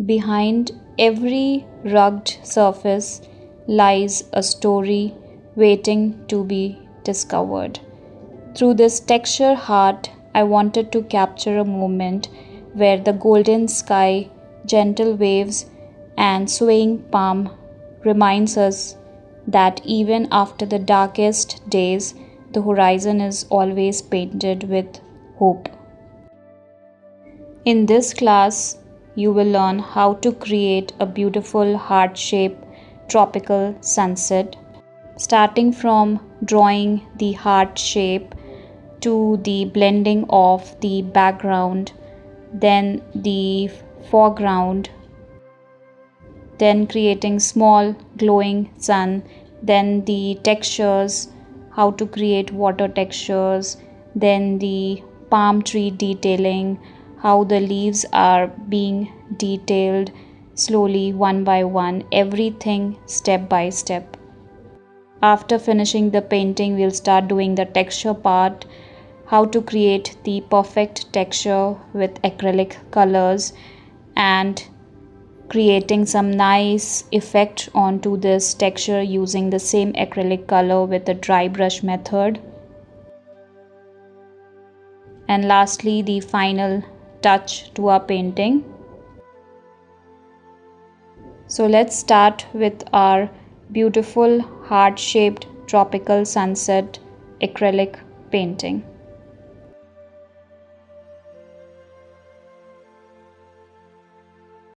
Behind every rugged surface lies a story waiting to be discovered. Through this texture heart, I wanted to capture a moment where the golden sky, gentle waves, and swaying palm reminds us that even after the darkest days, the horizon is always painted with hope. In this class, you will learn how to create a beautiful heart-shaped tropical sunset, starting from drawing the heart shape to the blending of the background, then the foreground, then creating small glowing sun, then the textures, how to create water textures, then the palm tree detailing, how the leaves are being detailed slowly one by one, everything step by step. After finishing the painting, we'll start doing the texture part, how to create the perfect texture with acrylic colors and creating some nice effect onto this texture using the same acrylic color with the dry brush method. And lastly, the final touch to our painting. So let's start with our beautiful heart-shaped tropical sunset acrylic painting.